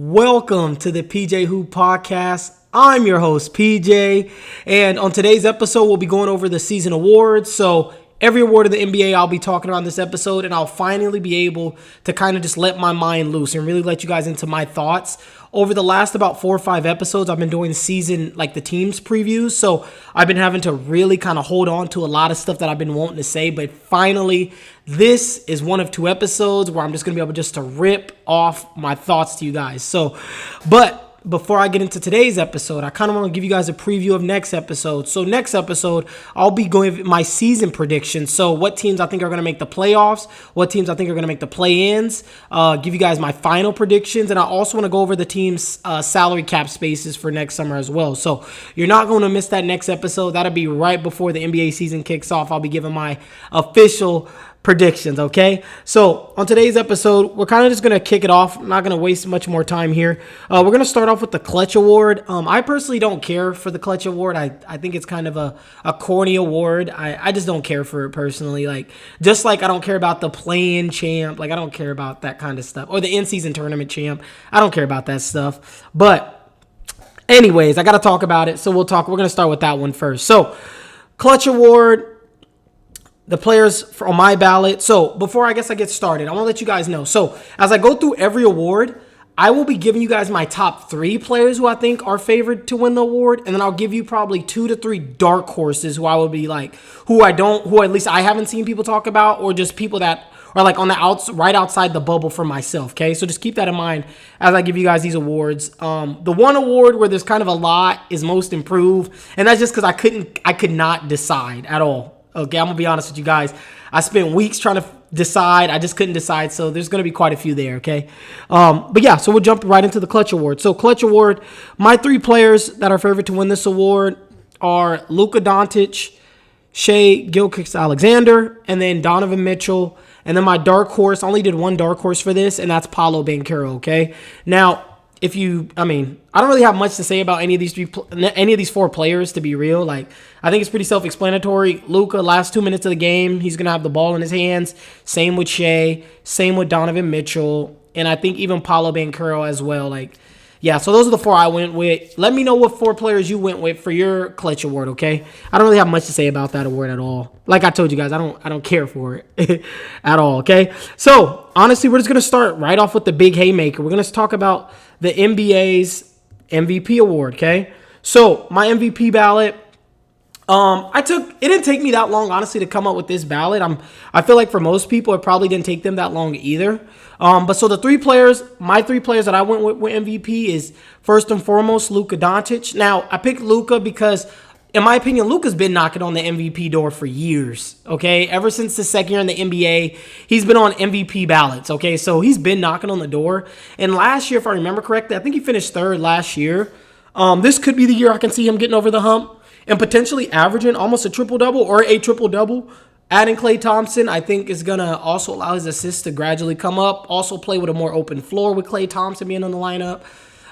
Welcome to the PJ Hoop Podcast. I'm your host, PJ, and on today's episode, we'll be going over the season awards. So every award of the NBA, I'll be talking about in this episode, and I'll finally be able to kind of just let my mind loose and really let you guys into my thoughts. Over the last about 4 or 5 episodes, I've been doing season, like the teams previews, so I've been having to really kind of hold on to a lot of stuff that I've been wanting to say, but finally, this is one of 2 episodes where I'm just going to be able just to rip off my thoughts to you guys. But before I get into today's episode, I kind of want to give you guys a preview of next episode. So next episode, I'll be going with my season predictions. So what teams I think are going to make the playoffs, what teams I think are going to make the play-ins, give you guys my final predictions, and I also want to go over the team's salary cap spaces for next summer as well. So you're not going to miss that next episode. That'll be right before the NBA season kicks off. I'll be giving my official predictions, okay? So on today's episode, we're kind of just going to kick it off. I'm not going to waste much more time here. We're going to start off with the Clutch Award. I personally don't care for the Clutch Award. I think it's kind of a corny award. I just don't care for it personally. Like, just like I don't care about the play-in champ. Like, I don't care about that kind of stuff. Or the in-season tournament champ. I don't care about that stuff. But anyways, I got to talk about it. So we're going to start with that one first. So Clutch Award, the players on my ballot. So before I get started, I want to let you guys know. So as I go through every award, I will be giving you guys my top 3 players who I think are favored to win the award. And then I'll give you probably 2 to 3 dark horses who I would be like, who at least I haven't seen people talk about, or just people that are like on the right outside the bubble for myself. Okay. So just keep that in mind as I give you guys these awards. The one award where there's kind of a lot is most improved. And that's just because I could not decide at all. Okay, I'm going to be honest with you guys. I spent weeks trying to decide. I just couldn't decide, so there's going to be quite a few there, okay? But yeah, so we'll jump right into the Clutch Award. So Clutch Award, my 3 players that are favored to win this award are Luka Doncic, Shai Gilgeous-Alexander, and then Donovan Mitchell. And then my dark horse, I only did one dark horse for this, and that's Paolo Banchero, okay? Now, I don't really have much to say about any of these 4 players, to be real. Like, I think it's pretty self-explanatory. Luka, last 2 minutes of the game, he's gonna have the ball in his hands. Same with Shai, same with Donovan Mitchell, and I think even Paolo Banchero as well. Like, yeah. So those are the 4 I went with. Let me know what 4 players you went with for your Clutch Award. Okay, I don't really have much to say about that award at all. Like I told you guys, I don't care for it at all. Okay, so honestly, we're just gonna start right off with the big haymaker. We're gonna talk about the NBA's MVP award, okay? So, my MVP ballot, it didn't take me that long, honestly, to come up with this ballot. I feel like for most people, it probably didn't take them that long either. But so my 3 players that I went with MVP is, first and foremost, Luka Doncic. Now, I picked Luka because, in my opinion, Luka's been knocking on the MVP door for years, okay? Ever since the second year in the NBA, he's been on MVP ballots, okay? So he's been knocking on the door. And last year, if I remember correctly, I think he finished 3rd last year. This could be the year I can see him getting over the hump and potentially averaging almost a triple-double or a triple-double. Adding Klay Thompson, I think, is going to also allow his assists to gradually come up. Also play with a more open floor with Klay Thompson being on the lineup.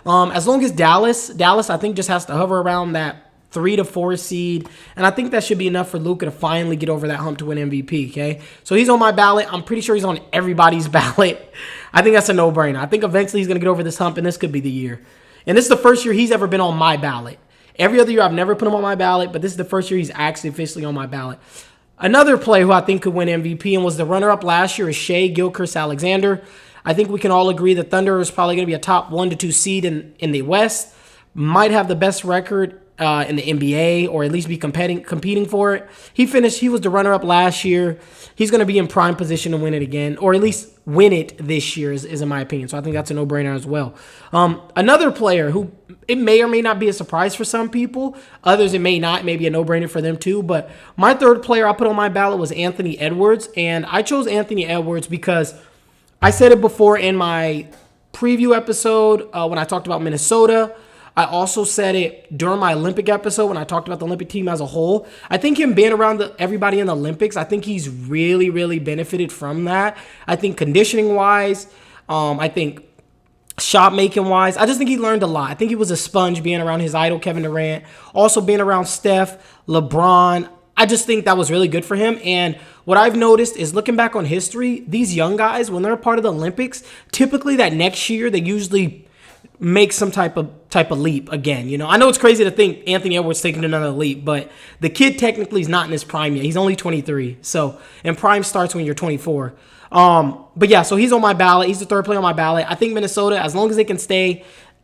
As long as Dallas, I think, just has to hover around that 3 to 4 seed, and I think that should be enough for Luka to finally get over that hump to win MVP, okay? So he's on my ballot. I'm pretty sure he's on everybody's ballot. I think that's a no-brainer. I think eventually he's going to get over this hump, and this could be the year. And this is the first year he's ever been on my ballot. Every other year I've never put him on my ballot, but this is the first year he's actually officially on my ballot. Another player who I think could win MVP and was the runner-up last year is Shai Gilgeous-Alexander. I think we can all agree the Thunder is probably going to be a top 1 to 2 seed in the West. Might have the best record in the NBA, or at least be competing for it. He was the runner-up last year. He's going to be in prime position to win it again, or at least win it this year, is in my opinion. So I think that's a no-brainer as well. Another player who it may or may not be a surprise for some people. Others it may not. It may be a no-brainer for them too. But my 3rd player I put on my ballot was Anthony Edwards, and I chose Anthony Edwards because I said it before in my preview episode when I talked about Minnesota. I also said it during my Olympic episode when I talked about the Olympic team as a whole. I think him being around everybody in the Olympics, I think he's really, really benefited from that. I think conditioning-wise, I think shot-making-wise, I just think he learned a lot. I think he was a sponge being around his idol, Kevin Durant. Also being around Steph, LeBron. I just think that was really good for him. And what I've noticed is looking back on history, these young guys, when they're a part of the Olympics, typically that next year they usually make some type of leap again. I know it's crazy to think Anthony Edwards taking another leap, but the kid technically is not in his prime yet. He's only 23. So, and prime starts when you're 24. But yeah, so he's on my ballot. He's the third player on my ballot. I think Minnesota, as long as they can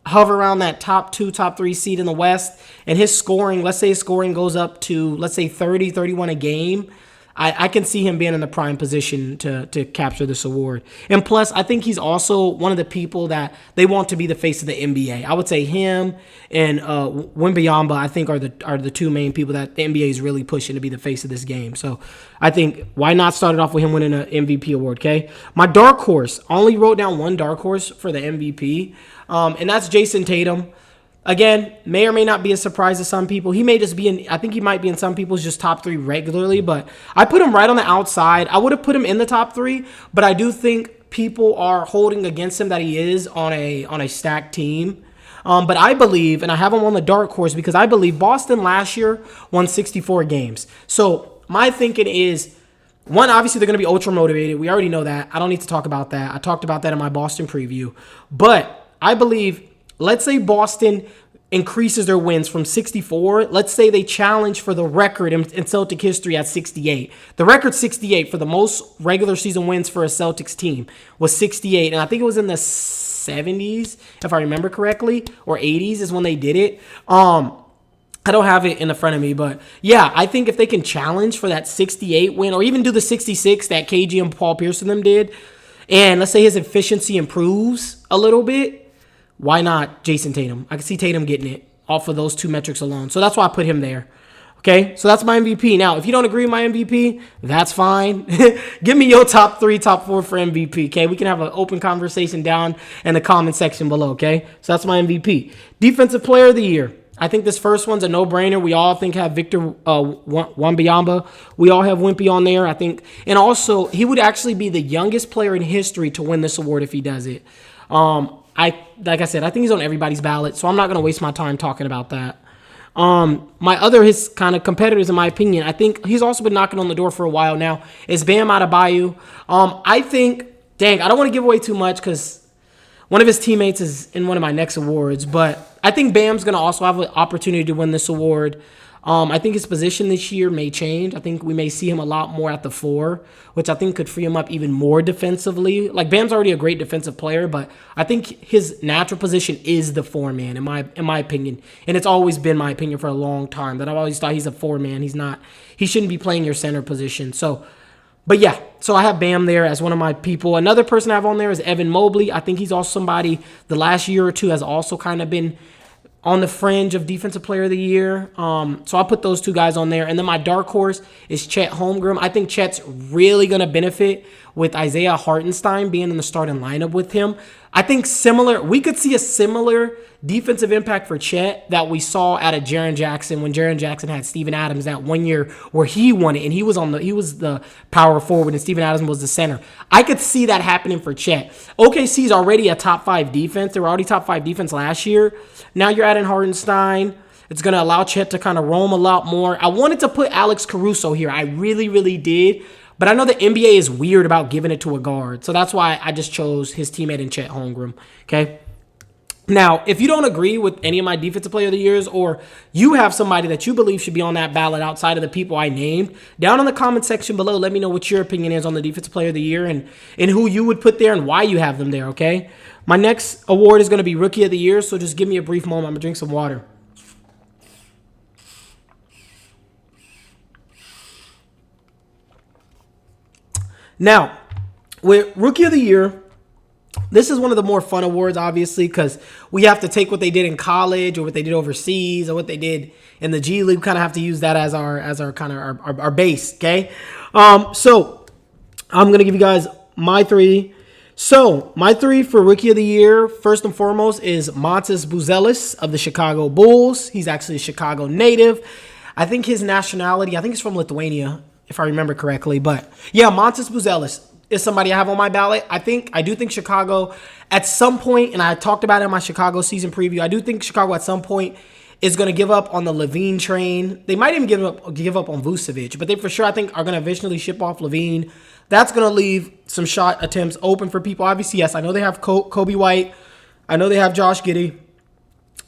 hover around that top 2, top 3 seed in the West, and his scoring, let's say his scoring goes up to, let's say 30, 31 a game, I can see him being in the prime position to capture this award. And plus, I think he's also one of the people that they want to be the face of the NBA. I would say him and Wembanyama, I think, are the two main people that the NBA is really pushing to be the face of this game. So I think, why not start it off with him winning an MVP award, okay? My dark horse, I only wrote down one dark horse for the MVP, and that's Jason Tatum. Again, may or may not be a surprise to some people. He may just be I think he might be in some people's just top 3 regularly, but I put him right on the outside. I would have put him in the top 3, but I do think people are holding against him that he is on a stacked team. But I believe, and I have him on the dark horse because I believe Boston last year won 64 games. So my thinking is, one, obviously they're going to be ultra motivated. We already know that. I don't need to talk about that. I talked about that in my Boston preview. But I believe, let's say Boston increases their wins from 64. Let's say they challenge for the record in Celtic history at 68. The record 68 for the most regular season wins for a Celtics team was 68. And I think it was in the 70s, if I remember correctly, or 80s is when they did it. I don't have it in the front of me, but yeah, I think if they can challenge for that 68 win, or even do the 66 that KG and Paul Pierce and them did, and let's say his efficiency improves a little bit, why not Jason Tatum? I can see Tatum getting it off of those 2 metrics alone. So that's why I put him there. Okay, so that's my MVP. Now, if you don't agree with my MVP, that's fine. Give me your top 3, top 4 for MVP, okay? We can have an open conversation down in the comment section below, okay? So that's my MVP. Defensive Player of the Year. I think this first one's a no-brainer. We all think have Victor Wembanyama. We all have Wimpy on there, I think. And also, he would actually be the youngest player in history to win this award if he does it. Like I said, I think he's on everybody's ballot, so I'm not going to waste my time talking about that. His kind of competitors, in my opinion, I think he's also been knocking on the door for a while now, is Bam Adebayo. I think, I don't want to give away too much because one of his teammates is in one of my next awards, but I think Bam's going to also have an opportunity to win this award. I think his position this year may change. I think we may see him a lot more at the 4, which I think could free him up even more defensively. Like, Bam's already a great defensive player, but I think his natural position is the 4-man, in my opinion. And it's always been my opinion for a long time that I've always thought he's a 4-man. He shouldn't be playing your center position. So, but yeah, so I have Bam there as one of my people. Another person I have on there is Evan Mobley. I think he's also somebody the last year or two has also kind of been on the fringe of Defensive Player of the Year. So I'll put those 2 guys on there. And then my dark horse is Chet Holmgren. I think Chet's really going to benefit with Isaiah Hartenstein being in the starting lineup with him. I think we could see a similar defensive impact for Chet that we saw out of Jaren Jackson when Jaren Jackson had Steven Adams that one year where he won it and he was the power forward and Steven Adams was the center. I could see that happening for Chet. OKC's already a top 5 defense. They were already top 5 defense last year. Now you're adding Hartenstein. It's going to allow Chet to kind of roam a lot more. I wanted to put Alex Caruso here. I really, really did. But I know the NBA is weird about giving it to a guard. So that's why I just chose his teammate in Chet Holmgren. Okay. Now, if you don't agree with any of my Defensive Player of the Years, or you have somebody that you believe should be on that ballot outside of the people I named, down in the comment section below, let me know what your opinion is on the Defensive Player of the Year and who you would put there and why you have them there, okay? My next award is going to be Rookie of the Year, so just give me a brief moment. I'm going to drink some water. Now, with Rookie of the Year, this is one of the more fun awards, obviously, because we have to take what they did in college or what they did overseas or what they did in the G League. We kind of have to use that as our kind of our base, okay? So I'm going to give you guys my 3. So my 3 for Rookie of the Year, first and foremost, is Montas Buzelis of the Chicago Bulls. He's actually a Chicago native. I think his nationality, I think he's from Lithuania, if I remember correctly. But yeah, Montas Buzelis is somebody I have on my ballot. I do think Chicago at some point, and I talked about it in my Chicago season preview, I do think Chicago at some point is going to give up on the Levine train. They might even give up on Vucevic, but they for sure, I think, are going to eventually ship off Levine. That's going to leave some shot attempts open for people. Obviously, yes, I know they have Kobe White. I know they have Josh Giddey.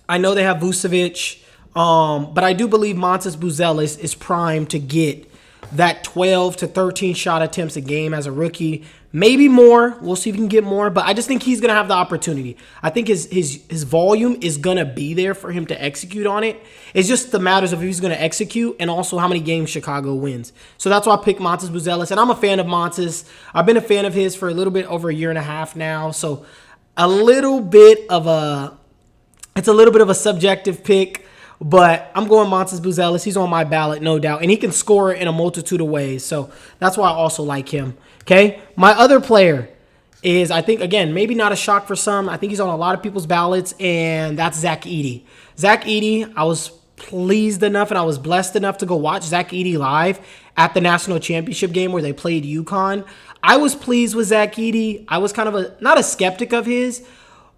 I know they have Vucevic. But I do believe Montes Buzelis is primed to get that 12 to 13 shot attempts a game as a rookie. Maybe more. We'll see if he can get more. But I just think he's going to have the opportunity. I think his volume is going to be there for him to execute on it. It's just the matters of if he's going to execute and also how many games Chicago wins. So that's why I picked Montes Buzelis. And I'm a fan of Montes. I've been a fan of his for a little bit over a year and a half now. So it's a little bit of a subjective pick. But I'm going Montes Buzelis. He's on my ballot, no doubt. And he can score in a multitude of ways. So that's why I also like him. Okay? My other player is, I think, again, maybe not a shock for some. I think he's on a lot of people's ballots, and that's Zach Edey. Zach Edey, I was pleased enough and I was blessed enough to go watch Zach Edey live at the national championship game where they played UConn. I was pleased with Zach Edey. I was kind of not a skeptic of his,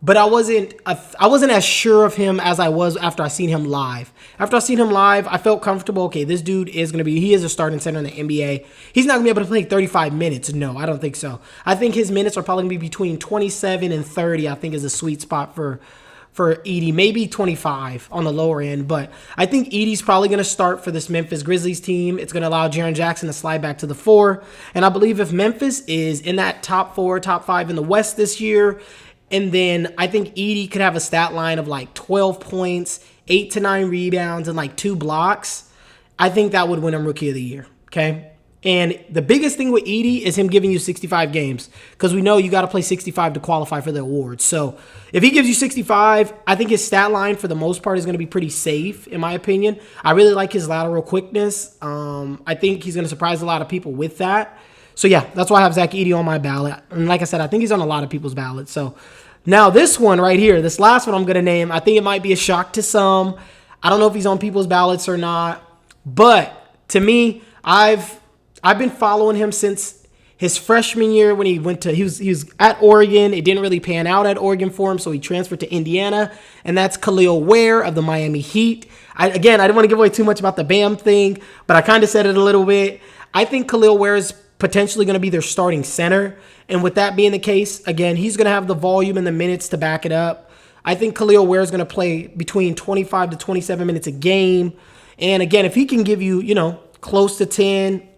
but I wasn't as sure of him as I was after I seen him live. After I seen him live, I felt comfortable. Okay, this dude he is a starting center in the NBA. He's not going to be able to play 35 minutes. No, I don't think so. I think his minutes are probably going to be between 27 and 30, I think is a sweet spot for Edey. Maybe 25 on the lower end. But I think Edey's probably going to start for this Memphis Grizzlies team. It's going to allow Jaren Jackson to slide back to the 4. And I believe if Memphis is in that top 4, top 5 in the West this year, and then I think Edey could have a stat line of like 12 points, 8 to 9 rebounds, and like 2 blocks. I think that would win him Rookie of the Year, okay? And the biggest thing with Edey is him giving you 65 games because we know you got to play 65 to qualify for the awards. So if he gives you 65, I think his stat line for the most part is going to be pretty safe, in my opinion. I really like his lateral quickness. I think he's going to surprise a lot of people with that. So, yeah, that's why I have Zach Edey on my ballot. And like I said, I think he's on a lot of people's ballots. So, now this one right here, this last one I'm going to name, I think it might be a shock to some. I don't know if he's on people's ballots or not. But to me, I've been following him since his freshman year when he was at Oregon. It didn't really pan out at Oregon for him, so he transferred to Indiana. And that's Khalil Ware of the Miami Heat. I didn't want to give away too much about the Bam thing, but I kind of said it a little bit. I think Khalil Ware is potentially going to be their starting center. And with that being the case, again, he's going to have the volume and the minutes to back it up. I think Khalil Ware is going to play between 25 to 27 minutes a game. And again, if he can give you, close to 10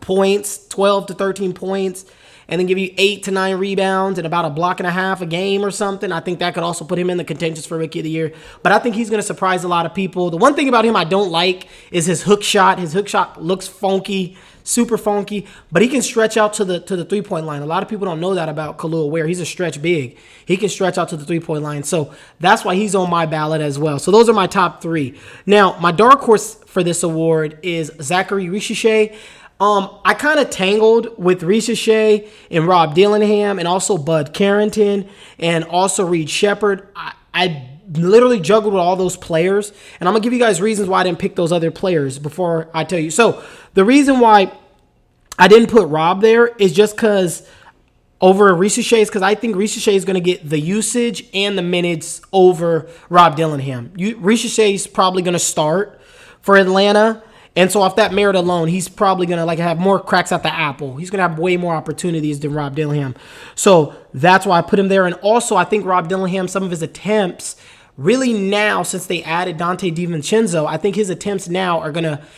points, 12 to 13 points, and then give you 8 to 9 rebounds and about a block and a half a game or something, I think that could also put him in the contentions for Rookie of the Year. But I think he's going to surprise a lot of people. The one thing about him I don't like is his hook shot. His hook shot looks funky, super funky, but he can stretch out to the 3-point line. A lot of people don't know that about Khalil Ware. He's a stretch big. He can stretch out to the 3-point line. So that's why he's on my ballot as well. So those are my top 3. Now, my dark horse for this award is Zachary Richichet. I kind of tangled with Richichet and Rob Dillingham and also Bud Carrington and also Reed Shepherd. I literally juggled with all those players, and I'm going to give you guys reasons why I didn't pick those other players before I tell you. So the reason why I didn't put Rob there is just because over Richichet is because I think Richichet is going to get the usage and the minutes over Rob Dillingham. Richichet is probably going to start for Atlanta. And so off that merit alone, he's probably going to have more cracks at the apple. He's going to have way more opportunities than Rob Dillingham. So that's why I put him there. And also, I think Rob Dillingham, some of his attempts, really now, since they added Dante DiVincenzo, I think his attempts now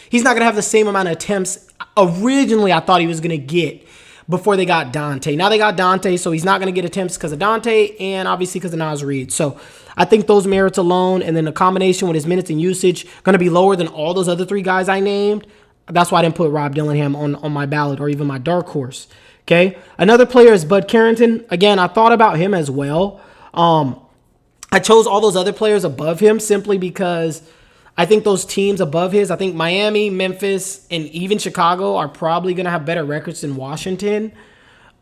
he's not going to have the same amount of attempts originally I thought he was going to get before they got Dante. Now they got Dante, so he's not going to get attempts because of Dante and obviously because of Naz Reid. So I think those merits alone and then the combination with his minutes and usage going to be lower than all those other 3 guys I named. That's why I didn't put Rob Dillingham on my ballot or even my dark horse. Okay. Another player is Bud Carrington. Again, I thought about him as well. I chose all those other players above him simply because I think those teams above his, I think Miami, Memphis, and even Chicago are probably going to have better records than Washington.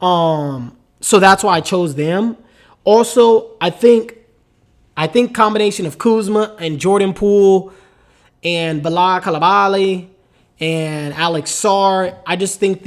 So that's why I chose them. Also, I think combination of Kuzma and Jordan Poole and Bilal Coulibaly and Alex Sarr, I just think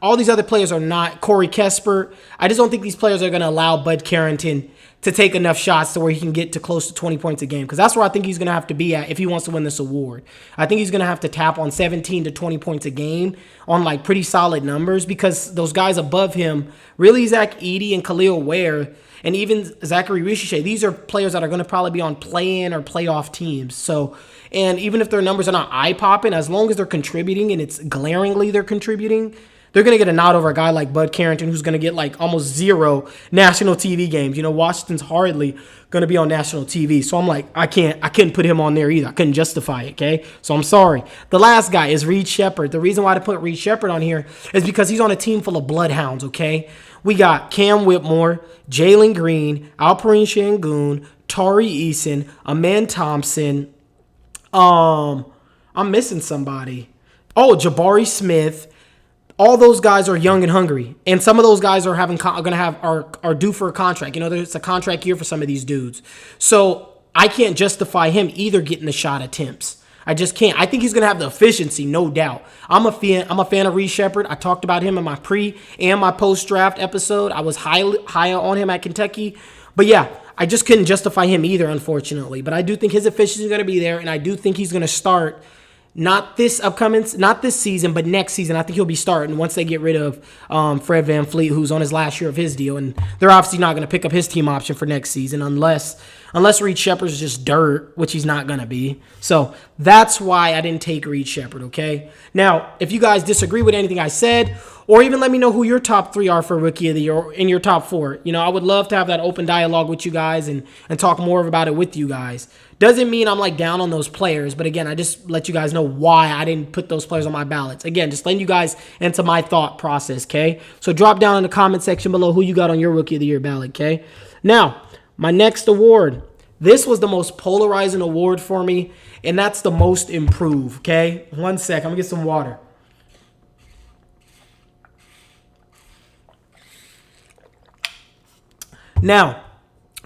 all these other players are not Corey Kesper. I just don't think these players are going to allow Bud Carrington to take enough shots to where he can get to close to 20 points a game. Because that's where I think he's going to have to be at if he wants to win this award. I think he's going to have to tap on 17 to 20 points a game on like pretty solid numbers, because those guys above him, really Zach Edey and Khalil Ware, and even Zachary Richelet, these are players that are going to probably be on play-in or playoff teams. So, and even if their numbers are not eye-popping, as long as they're contributing and it's glaringly they're contributing, they're going to get a nod over a guy like Bud Carrington, who's going to get like almost 0 national TV games. You know, Washington's hardly going to be on national TV. So I'm like, I couldn't put him on there either. I couldn't justify it, okay? So I'm sorry. The last guy is Reed Sheppard. The reason why I put Reed Sheppard on here is because he's on a team full of bloodhounds, okay? We got Cam Whitmore, Jalen Green, Alperen Şengün, Tari Eason, Aman Thompson. I'm missing somebody. Oh, Jabari Smith. All those guys are young and hungry, and some of those guys are are due for a contract. You know, there's a contract year for some of these dudes, so I can't justify him either getting the shot attempts. I just can't. I think he's gonna have the efficiency, no doubt. I'm a fan of Reed Sheppard. I talked about him in my pre and my post draft episode. I was high on him at Kentucky, but yeah, I just couldn't justify him either, unfortunately. But I do think his efficiency is gonna be there, and I do think he's gonna start. Not this season, but next season. I think he'll be starting once they get rid of Fred VanVleet, who's on his last year of his deal, and they're obviously not going to pick up his team option for next season unless Reed Sheppard's just dirt, which he's not going to be. So that's why I didn't take Reed Sheppard, okay? Now, if you guys disagree with anything I said, or even let me know who your top 3 are for Rookie of the Year or in your top 4. You know, I would love to have that open dialogue with you guys and talk more about it with you guys. Doesn't mean I'm like down on those players, but again, I just let you guys know why I didn't put those players on my ballots. Again, just letting you guys into my thought process, okay? So drop down in the comment section below who you got on your Rookie of the Year ballot, okay? Now, my next award. This was the most polarizing award for me, and that's the most improved, okay? One sec, I'm gonna get some water. Now,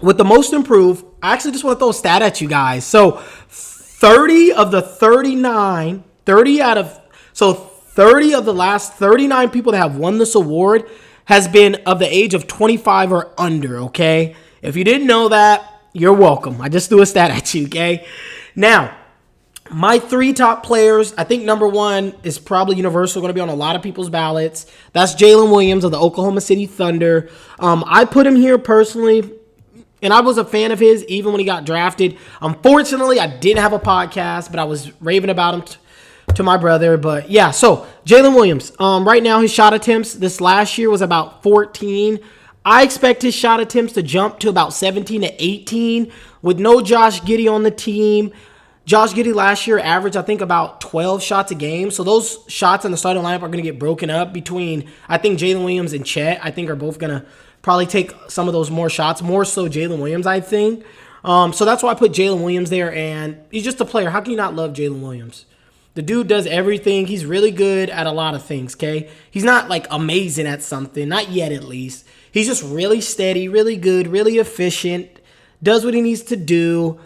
with the most improved, I actually just want to throw a stat at you guys. So 30 of the last 39 people that have won this award has been of the age of 25 or under, okay? If you didn't know that, you're welcome. I just threw a stat at you, okay? Now, my 3 top players, I think number 1 is probably universal, going to be on a lot of people's ballots. That's Jalen Williams of the Oklahoma City Thunder. I put him here personally, and I was a fan of his even when he got drafted. Unfortunately, I didn't have a podcast, but I was raving about him to my brother. But yeah, so Jalen Williams, right now his shot attempts this last year was about 14. I expect his shot attempts to jump to about 17 to 18 with no Josh Giddey on the team. Josh Giddey last year averaged, I think, about 12 shots a game. So those shots in the starting lineup are going to get broken up between, I think, Jalen Williams and Chet. I think are both going to probably take some of those more shots. More so Jalen Williams, I think. So that's why I put Jalen Williams there. And he's just a player. How can you not love Jalen Williams? The dude does everything. He's really good at a lot of things, okay? He's not, like, amazing at something. Not yet, at least. He's just really steady, really good, really efficient. Does what he needs to do.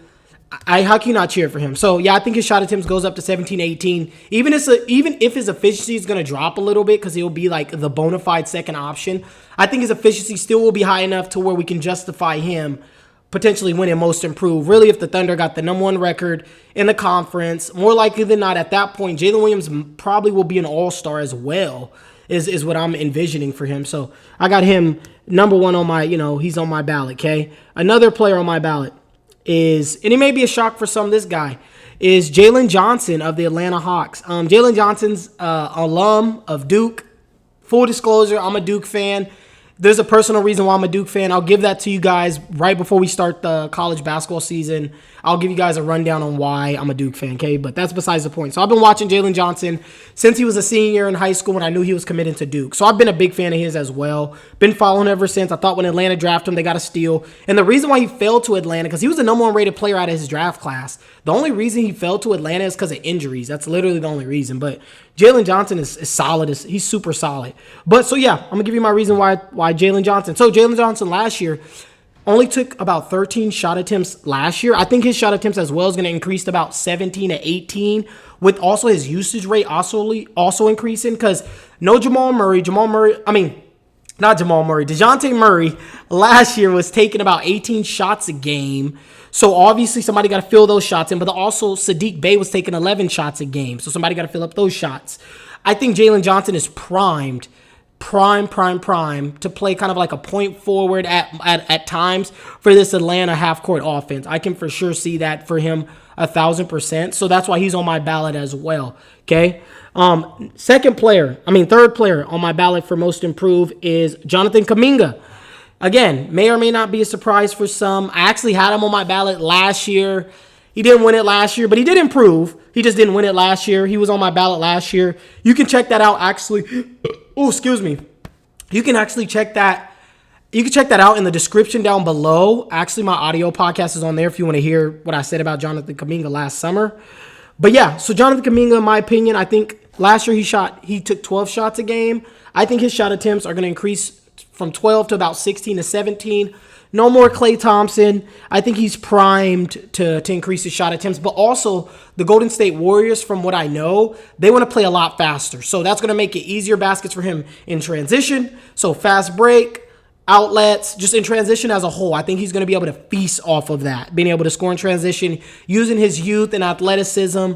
How can you not cheer for him? So, yeah, I think his shot attempts goes up to 17, 18. Even if his efficiency is going to drop a little bit because he'll be like the bona fide second option, I think his efficiency still will be high enough to where we can justify him potentially winning most improved. Really, if the Thunder got the number 1 record in the conference, more likely than not at that point, Jalen Williams probably will be an all-star as well, is what I'm envisioning for him. So, I got him number 1 on my, he's on my ballot, okay? Another player on my ballot is, and it may be a shock for some, this guy, is Jalen Johnson of the Atlanta Hawks. Jalen Johnson's alum of Duke. Full disclosure, I'm a Duke fan. There's a personal reason why I'm a Duke fan. I'll give that to you guys right before we start the college basketball season. I'll give you guys a rundown on why I'm a Duke fan, okay? But that's besides the point. So I've been watching Jalen Johnson since he was a senior in high school when I knew he was committing to Duke. So I've been a big fan of his as well. Been following him ever since. I thought when Atlanta drafted him, they got a steal. And the reason why he fell to Atlanta, because he was the number 1 rated player out of his draft class. The only reason he fell to Atlanta is because of injuries. That's literally the only reason. But Jalen Johnson is solid. He's super solid. But so, yeah, I'm going to give you my reason why Jalen Johnson. So Jalen Johnson last year only took about 13 shot attempts last year. I think his shot attempts as well is going to increase to about 17 to 18, with also his usage rate also increasing because no Jamal Murray. not Jamal Murray, DeJounte Murray last year was taking about 18 shots a game. So obviously somebody got to fill those shots in, but also Sadiq Bey was taking 11 shots a game. So somebody got to fill up those shots. I think Jalen Johnson is prime to play kind of like a point forward at times for this Atlanta half-court offense. I can for sure see that for him 1,000%. So that's why he's on my ballot as well. Okay. Third player on my ballot for most improved is Jonathan Kuminga. Again, may or may not be a surprise for some. I actually had him on my ballot last year. He didn't win it last year, but he did improve. He just didn't win it last year. He was on my ballot last year. You can check that out, actually. Oh, excuse me. You can actually check that. You can check that out in the description down below. Actually, my audio podcast is on there if you want to hear what I said about Jonathan Kuminga last summer. But yeah, so Jonathan Kuminga, in my opinion, I think last year he took 12 shots a game. I think his shot attempts are going to increase from 12 to about 16 to 17. No more Klay Thompson. I think he's primed to increase his shot attempts. But also, the Golden State Warriors, from what I know, they want to play a lot faster. So that's going to make it easier baskets for him in transition. So fast break, outlets, just in transition as a whole. I think he's going to be able to feast off of that, being able to score in transition, using his youth and athleticism.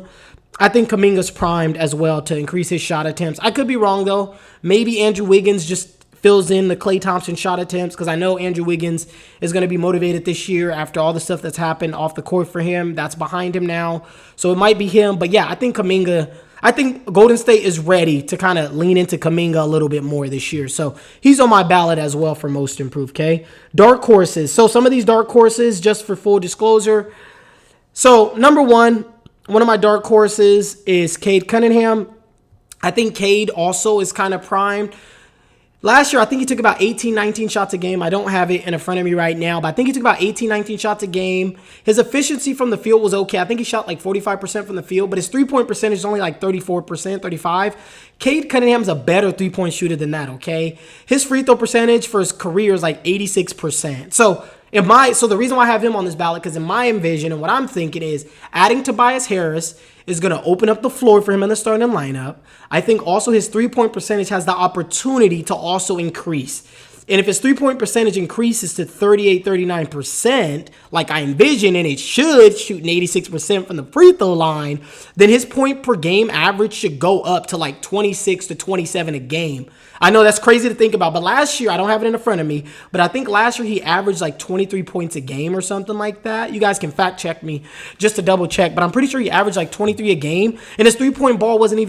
I think Kuminga's primed as well to increase his shot attempts. I could be wrong, though. Maybe Andrew Wiggins just fills in the Klay Thompson shot attempts, because I know Andrew Wiggins is going to be motivated this year after all the stuff that's happened off the court for him. That's behind him now. So it might be him. But yeah, I think Golden State is ready to kind of lean into Kuminga a little bit more this year. So he's on my ballot as well for most improved, okay? Dark horses. So some of these dark horses, just for full disclosure. So number one of my dark horses is Cade Cunningham. I think Cade also is kind of primed. Last year, I think he took about 18, 19 shots a game. I don't have it in front of me right now, but I think he took about 18, 19 shots a game. His efficiency from the field was okay. I think he shot like 45% from the field, but his three-point percentage is only like 34%, 35%. Cade Cunningham's a better three-point shooter than that, okay? His free throw percentage for his career is like 86%. So the reason why I have him on this ballot, because in my envision and what I'm thinking is adding Tobias Harris is going to open up the floor for him in the starting lineup. I think also his three-point percentage has the opportunity to also increase. And if his three-point percentage increases to 38, 39%, like I envision, and it should, shooting 86% from the free throw line, then his point per game average should go up to like 26 to 27 a game. I know that's crazy to think about, but last year, I don't have it in front of me, but I think last year he averaged like 23 points a game or something like that. You guys can fact check me just to double check, but I'm pretty sure he averaged like 23 a game, and his his three ball wasn't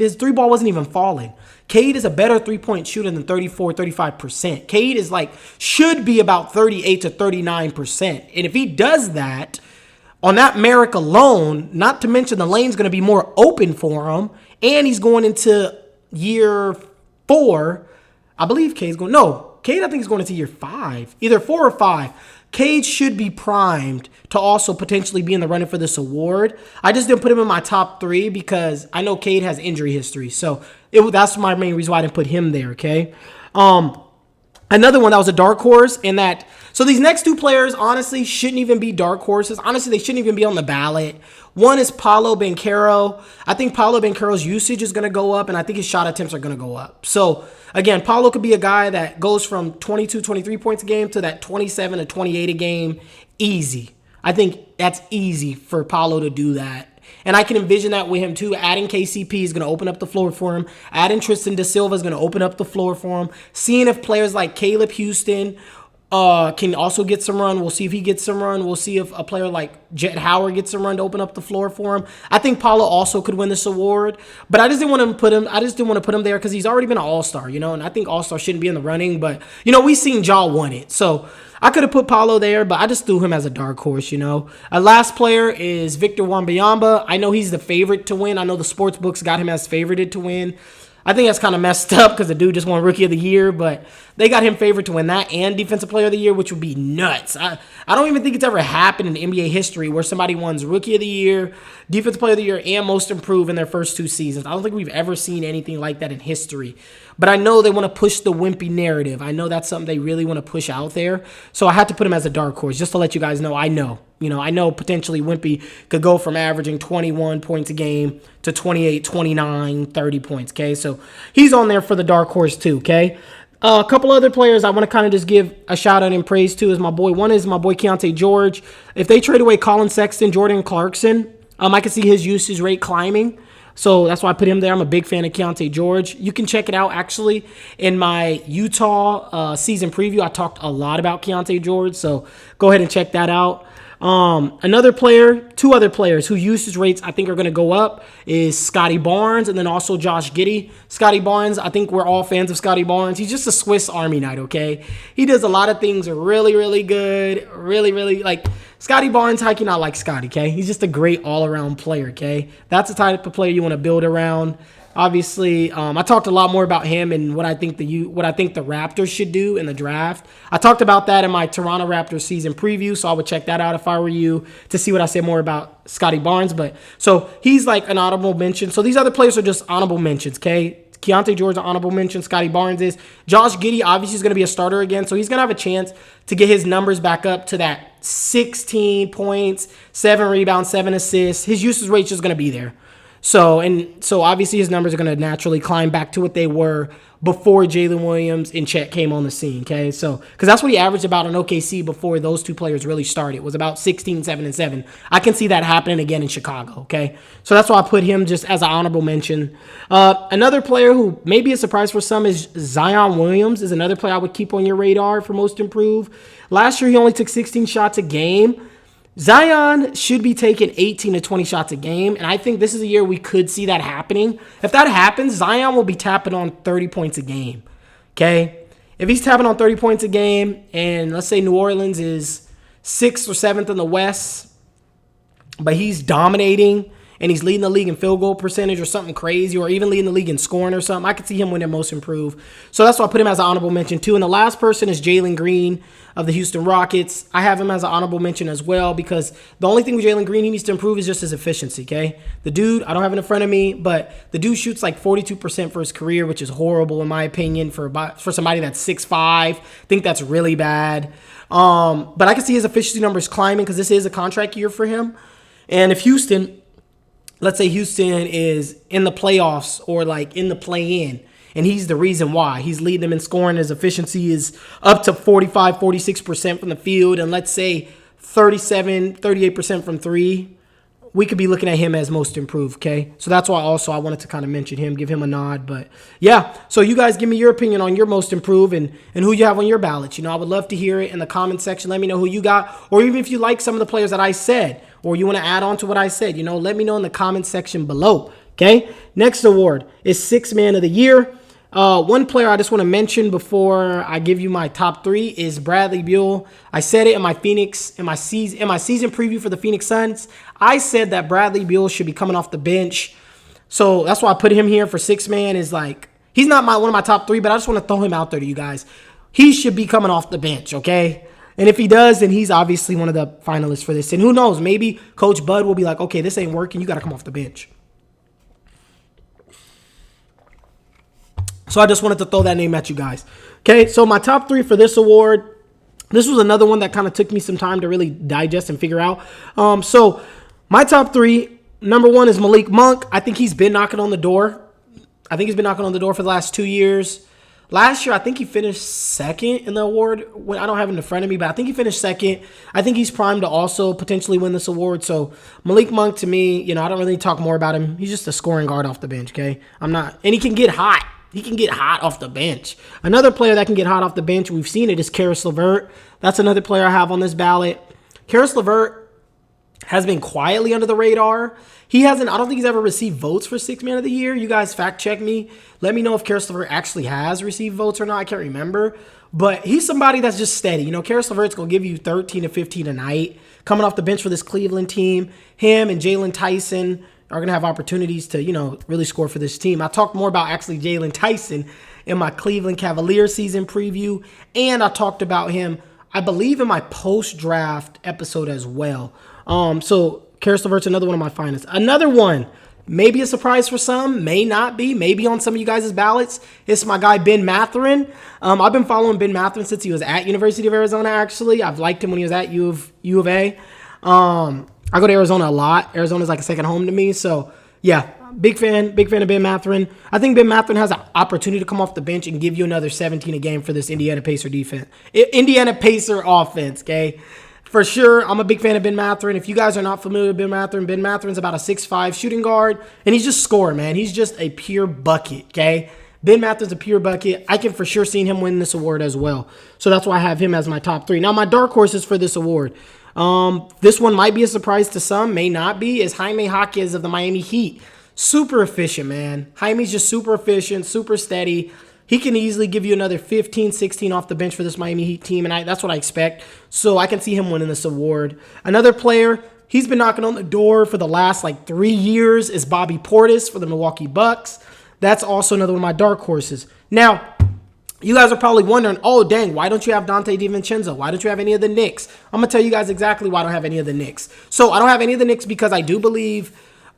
even falling. Cade is a better three-point shooter than 34, 35%. Cade is should be about 38 to 39%. And if he does that, on that merit alone, not to mention the lane's going to be more open for him, and he's going into year 4. I believe Cade, I think he's going into year 5, either 4 or 5. Cade should be primed to also potentially be in the running for this award. I just didn't put him in my top 3 because I know Cade has injury history. So that's my main reason why I didn't put him there, okay? Another one that was a dark horse in that. So these next 2 players, honestly, shouldn't even be dark horses. Honestly, they shouldn't even be on the ballot. One is Paolo Banchero. I think Paolo Banchero's usage is going to go up, and I think his shot attempts are going to go up. So, again, Paolo could be a guy that goes from 22, 23 points a game to that 27 to 28 a game. Easy. I think that's easy for Paolo to do that. And I can envision that with him too. Adding KCP is going to open up the floor for him. Adding Tristan Da Silva is going to open up the floor for him. Seeing if players like Caleb Houston can also get some run. We'll see if he gets some run. We'll see if a player like Jet Howard gets some run to open up the floor for him. I think Paolo also could win this award, but I just didn't want to put him there because he's already been an All-Star, and I think All-Star shouldn't be in the running, but we seen Ja won it. So I could have put Paolo there, but I just threw him as a dark horse, A last player is Victor Wembanyama. I know he's the favorite to win. I know the sports books got him as favorited to win. I think that's kind of messed up because the dude just won Rookie of the Year, but they got him favored to win that and Defensive Player of the Year, which would be nuts. I don't even think it's ever happened in NBA history where somebody wins Rookie of the Year, Defensive Player of the Year, and Most Improved in their first 2 seasons. I don't think we've ever seen anything like that in history. But I know they want to push the wimpy narrative. I know that's something they really want to push out there. So I had to put him as a dark horse just to let you guys know I know. I know potentially Wimpy could go from averaging 21 points a game to 28, 29, 30 points, okay? So he's on there for the dark horse too, okay? A couple other players I want to kind of just give a shout out and praise to is my boy. One is my boy Keontae George. If they trade away Colin Sexton, Jordan Clarkson, I can see his usage rate climbing. So that's why I put him there. I'm a big fan of Keontae George. You can check it out, actually, in my Utah season preview. I talked a lot about Keontae George, so go ahead and check that out. Another player, two other players who usage rates I think are going to go up is Scotty Barnes and then also Josh Giddey. Scotty Barnes, I think we're all fans of Scotty Barnes. He's just a Swiss Army knife, okay? He does a lot of things really, really good. Really, like Scotty Barnes, how can you not like Scotty, okay? He's just a great all-around player, okay? That's the type of player you want to build around. Obviously, I talked a lot more about him and what I think the Raptors should do in the draft. I talked about that in my Toronto Raptors season preview, so I would check that out if I were you to see what I say more about Scotty Barnes. But so he's like an honorable mention. So these other players are just honorable mentions, okay? Keontae George, honorable mention. Scotty Barnes is. Josh Giddey, obviously, is going to be a starter again, so he's going to have a chance to get his numbers back up to that 16 points, 7 rebounds, 7 assists. His usage rate is just going to be there. So obviously his numbers are going to naturally climb back to what they were before Jalen Williams and Chet came on the scene, okay? So, because that's what he averaged about in OKC before those two players really started. It was about 16, 7, and 7. I can see that happening again in Chicago, okay? So that's why I put him just as an honorable mention. Another player who may be a surprise for some is Zion Williams is another player I would keep on your radar for most improved. Last year, he only took 16 shots a game. Zion should be taking 18 to 20 shots a game, and I think this is a year we could see that happening. If that happens, Zion will be tapping on 30 points a game, okay? If he's tapping on 30 points a game, and let's say New Orleans is 6th or 7th in the West, but he's dominating, and he's leading the league in field goal percentage or something crazy, or even leading the league in scoring or something, I could see him winning most improved. So that's why I put him as an honorable mention too. And the last person is Jalen Green of the Houston Rockets. I have him as an honorable mention as well because the only thing with Jalen Green he needs to improve is just his efficiency, okay? The dude, I don't have it in front of me, but the dude shoots like 42% for his career, which is horrible in my opinion for somebody that's 6'5". I think that's really bad. But I can see his efficiency numbers climbing because this is a contract year for him. And if Houston... Let's say Houston is in the playoffs or like in the play-in, and he's the reason why. He's leading them in scoring. His efficiency is up to 45, 46% from the field, and let's say 37, 38% from three. We could be looking at him as most improved, okay? So that's why also I wanted to kind of mention him, give him a nod. But, yeah, so you guys give me your opinion on your most improved and who you have on your ballots. You know, I would love to hear it in the comment section. Let me know who you got, or even if you like some of the players that I said, or you want to add on to what I said, you know, let me know in the comment section below, okay? Next award is Sixth Man of the Year. One player I just want to mention before I give you my top three is Bradley Beal. I said it in my season preview for the Phoenix Suns. I said that Bradley Beal should be coming off the bench. So that's why I put him here for sixth man. Is like he's not one of my top three, but I just want to throw him out there to you guys. He should be coming off the bench, okay? And if he does, then he's obviously one of the finalists for this. And who knows, maybe Coach Bud will be like, okay, this ain't working. You got to come off the bench. So I just wanted to throw that name at you guys. Okay, so my top three for this award. This was another one that kind of took me some time to really digest and figure out. So my top three, number one is Malik Monk. I think he's been knocking on the door. For the last 2 years. Last year, I think he finished second in the award. I don't have it in front of me, but I think he finished second. I think he's primed to also potentially win this award. So Malik Monk, to me, you know, I don't really talk more about him. He's just a scoring guard off the bench, okay? And he can get hot. He can get hot off the bench. Another player that can get hot off the bench, we've seen it, is Karis LeVert. That's another player I have on this ballot. Karis LeVert has been quietly under the radar. I don't think he's ever received votes for Sixth Man of the Year. You guys fact check me. Let me know if Karis LeVert actually has received votes or not. I can't remember. But he's somebody that's just steady. You know, Karis LeVert's going to give you 13 to 15 a night. Coming off the bench for this Cleveland team. Him and Jalen Tyson are going to have opportunities to, you know, really score for this team. I talked more about actually Jalen Tyson in my Cleveland Cavaliers season preview. And I talked about him, I believe, in my post-draft episode as well. So Karis LeVert's another one of my finalists. Another one, maybe a surprise for some, may not be, maybe on some of you guys' ballots. It's my guy Ben Mathurin. I've been following Ben Mathurin since he was at University of Arizona, actually. I've liked him when he was at U of A. I go to Arizona a lot. Arizona's like a second home to me. So Yeah, big fan of Ben Mathurin. I think Ben Mathurin has an opportunity to come off the bench and give you another 17 a game for this Indiana Pacer defense. Indiana Pacer offense, okay? For sure, I'm a big fan of Ben Mathurin. If you guys are not familiar with Ben Mathurin's about a 6'5" shooting guard, and he's just scoring, man. He's just a pure bucket, okay? Ben Mathurin's a pure bucket. I can for sure see him win this award as well. So that's why I have him as my top 3. Now, my dark horses for this award. This one might be a surprise to some, may not be, is Jaime Jaquez of the Miami Heat. Super efficient, man. Jaime's just super efficient, super steady. He can easily give you another 15, 16 off the bench for this Miami Heat team, and that's what I expect. So I can see him winning this award. Another player, he's been knocking on the door for the last 3 years, is Bobby Portis for the Milwaukee Bucks. That's also another one of my dark horses. Now, you guys are probably wondering, oh, dang, why don't you have Dante DiVincenzo? Why don't you have any of the Knicks? I'm going to tell you guys exactly why I don't have any of the Knicks. So I don't have any of the Knicks because I do believe,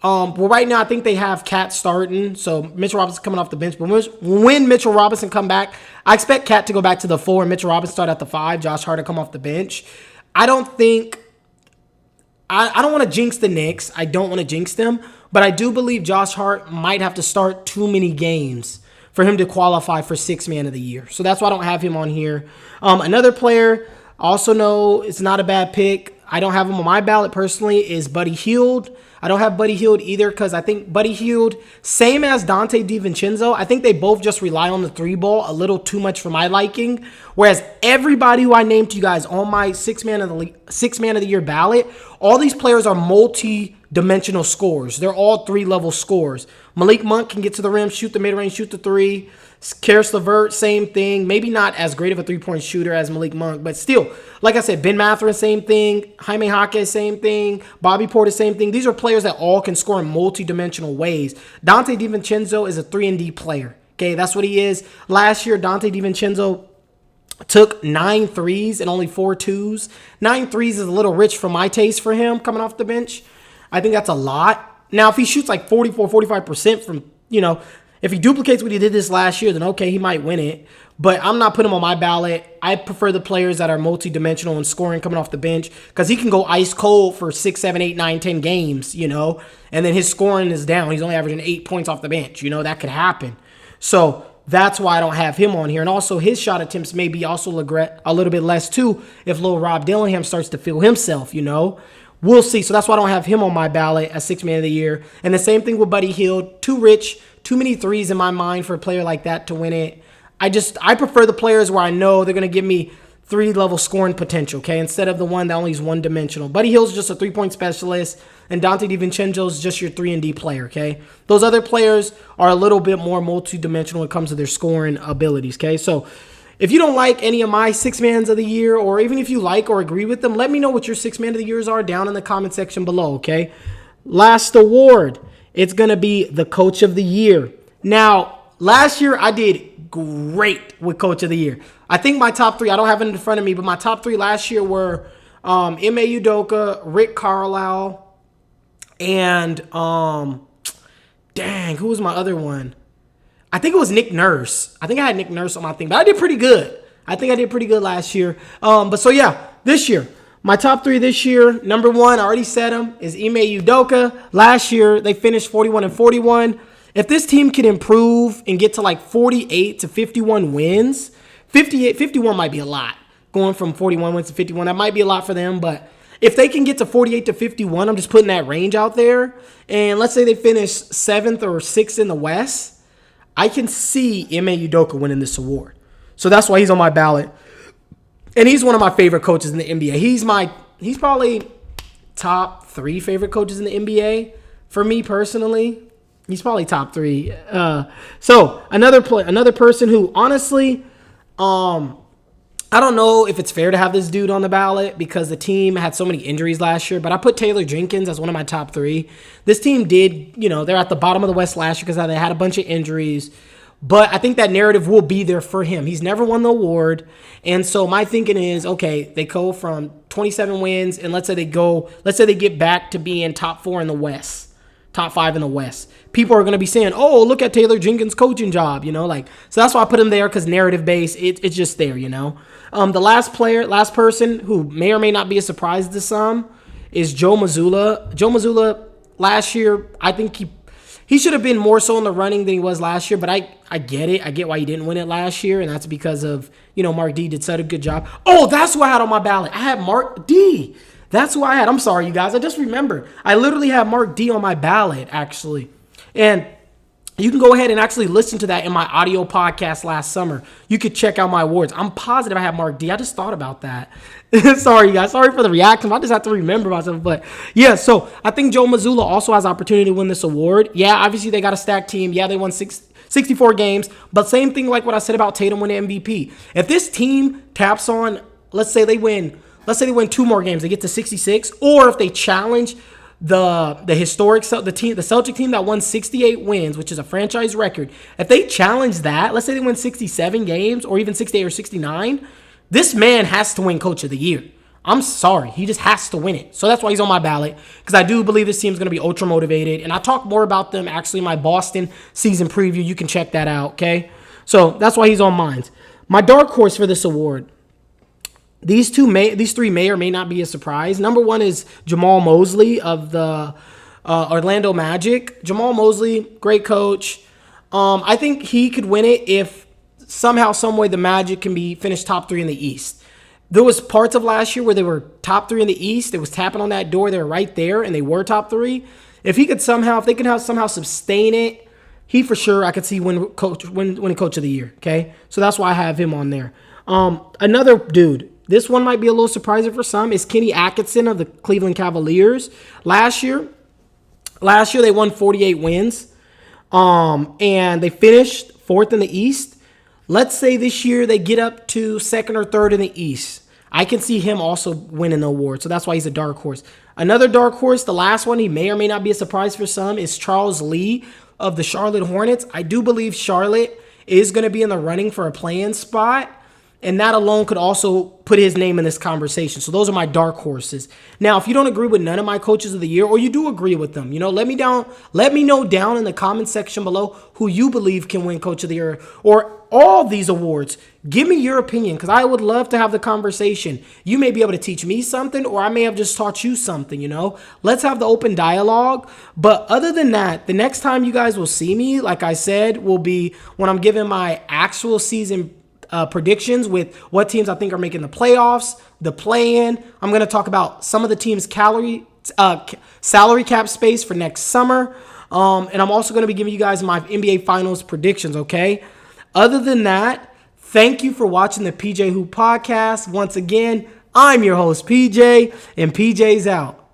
right now I think they have Cat starting. So Mitchell Robinson coming off the bench. But when Mitchell Robinson come back, I expect Cat to go back to the 4 and Mitchell Robinson start at the 5. Josh Hart to come off the bench. I don't want to jinx the Knicks. I don't want to jinx them. But I do believe Josh Hart might have to start too many games for him to qualify for 6th man of the year. So that's why I don't have him on here. Another player, I also know it's not a bad pick. I don't have him on my ballot personally, is Buddy Hield. I don't have Buddy Hield either because I think Buddy Hield, same as Dante DiVincenzo, I think they both just rely on the 3 ball a little too much for my liking. Whereas everybody who I named to you guys on my 6th man of the year ballot, all these players are multi-dimensional scorers. They're all 3-level scorers. Malik Monk can get to the rim, shoot the mid-range, shoot the 3. Karis LeVert, same thing. Maybe not as great of a 3-point shooter as Malik Monk, but still, like I said, Ben Mathurin, same thing. Jaime Jaquez, same thing. Bobby Portis, same thing. These are players that all can score in multi-dimensional ways. Dante DiVincenzo is a 3-and-D player. Okay, that's what he is. Last year, Dante DiVincenzo took 9 threes and only 4 twos. 9 threes is a little rich for my taste for him coming off the bench. I think that's a lot. Now, if he shoots 44, 45% from, if he duplicates what he did this last year, then okay, he might win it. But I'm not putting him on my ballot. I prefer the players that are multi-dimensional and scoring coming off the bench because he can go ice cold for 6, 7, 8, 9, 10 games, and then his scoring is down. He's only averaging 8 points off the bench. That could happen. So that's why I don't have him on here. And also his shot attempts may be also a little bit less too if little Rob Dillingham starts to feel himself, We'll see. So that's why I don't have him on my ballot as 6th man of the year. And the same thing with Buddy Hield. Too rich, too many threes in my mind for a player like that to win it. I prefer the players where I know they're going to give me 3-level scoring potential, okay, instead of the one that only is 1-dimensional. Buddy Hield's just a 3-point specialist, and Dante DiVincenzo's just your 3-and-D player, okay? Those other players are a little bit more multi-dimensional when it comes to their scoring abilities, okay? So if you don't like any of my 6 mans of the year, or even if you like or agree with them, let me know what your 6 man of the years are down in the comment section below, okay? Last award, it's going to be the Coach of the Year. Now, last year I did great with Coach of the Year. I think my top 3, I don't have it in front of me, but my top 3 last year were Ime Udoka, Rick Carlisle, and who was my other one? I think it was Nick Nurse. I think I had Nick Nurse on my thing, but I did pretty good. I think I did pretty good last year. This year, my top 3 this year, number 1, I already said him, is Ime Udoka. Last year, they finished 41-41. If this team can improve and get to 48 to 51 wins, 51 might be a lot. Going from 41 wins to 51, that might be a lot for them, but if they can get to 48 to 51, I'm just putting that range out there, and let's say they finish 7th or 6th in the West, I can see Ime Udoka winning this award. So that's why he's on my ballot. And he's one of my favorite coaches in the NBA. He's probably top 3 favorite coaches in the NBA for me personally. He's probably top 3. So another person who honestly, I don't know if it's fair to have this dude on the ballot because the team had so many injuries last year, but I put Taylor Jenkins as one of my top 3. This team did, they're at the bottom of the West last year because they had a bunch of injuries, but I think that narrative will be there for him. He's never won the award, and so my thinking is, okay, they go from 27 wins, and let's say they get back to being top 4 in the West. Top 5 in the West. People are going to be saying, oh, look at Taylor Jenkins' coaching job, so that's why I put him there because narrative based, it's just there, The last person who may or may not be a surprise to some is Joe Mazzulla. Joe Mazzulla last year, I think he should have been more so in the running than he was last year, but I get it. I get why he didn't win it last year, and that's because of, Mark D did such a good job. Oh, that's who I had on my ballot. I had Mark D. That's who I had. I'm sorry, you guys. I just remembered. I literally have Mark D on my ballot, actually. And you can go ahead and actually listen to that in my audio podcast last summer. You could check out my awards. I'm positive I have Mark D. I just thought about that. Sorry, guys. Sorry for the reaction. I just have to remember myself. But yeah, so I think Joe Mazzulla also has opportunity to win this award. Yeah, obviously they got a stacked team. Yeah, they won 64 games. But same thing like what I said about Tatum winning MVP. If this team taps on, let's say they win 2 more games, they get to 66, or if they challenge the Celtic team that won 68 wins, which is a franchise record, if they challenge that, let's say they win 67 games or even 68 or 69, this man has to win Coach of the Year. I'm sorry. He just has to win it. So that's why he's on my ballot, because I do believe this team's going to be ultra motivated. And I talk more about them actually in my Boston season preview. You can check that out, okay? So that's why he's on mine. My dark horse for this award, these three may or may not be a surprise. Number one is Jamal Mosley of the Orlando Magic. Jamal Mosley, great coach. I think he could win it if somehow, some way the Magic can be finished top 3 in the East. There was parts of last year where they were top 3 in the East. It was tapping on that door. They were right there, and they were top 3. If they could somehow sustain it, he for sure I could see winning Coach of the Year. Okay, so that's why I have him on there. Another dude. This one might be a little surprising for some, is Kenny Atkinson of the Cleveland Cavaliers. Last year they won 48 wins, and they finished 4th in the East. Let's say this year they get up to 2nd or 3rd in the East. I can see him also winning the award, so that's why he's a dark horse. Another dark horse, the last one, he may or may not be a surprise for some, is Charles Lee of the Charlotte Hornets. I do believe Charlotte is going to be in the running for a play-in spot, and that alone could also put his name in this conversation. So those are my dark horses. Now, if you don't agree with none of my coaches of the year, or you do agree with them, let me know down in the comment section below who you believe can win Coach of the Year or all these awards. Give me your opinion, because I would love to have the conversation. You may be able to teach me something, or I may have just taught you something, Let's have the open dialogue. But other than that, the next time you guys will see me, like I said, will be when I'm giving my actual season predictions with what teams I think are making the playoffs, the play-in. I'm going to talk about some of the teams' salary cap space for next summer. And I'm also going to be giving you guys my NBA Finals predictions, okay? Other than that, thank you for watching the PJ Hoop Podcast. Once again, I'm your host, PJ, and PJ's out.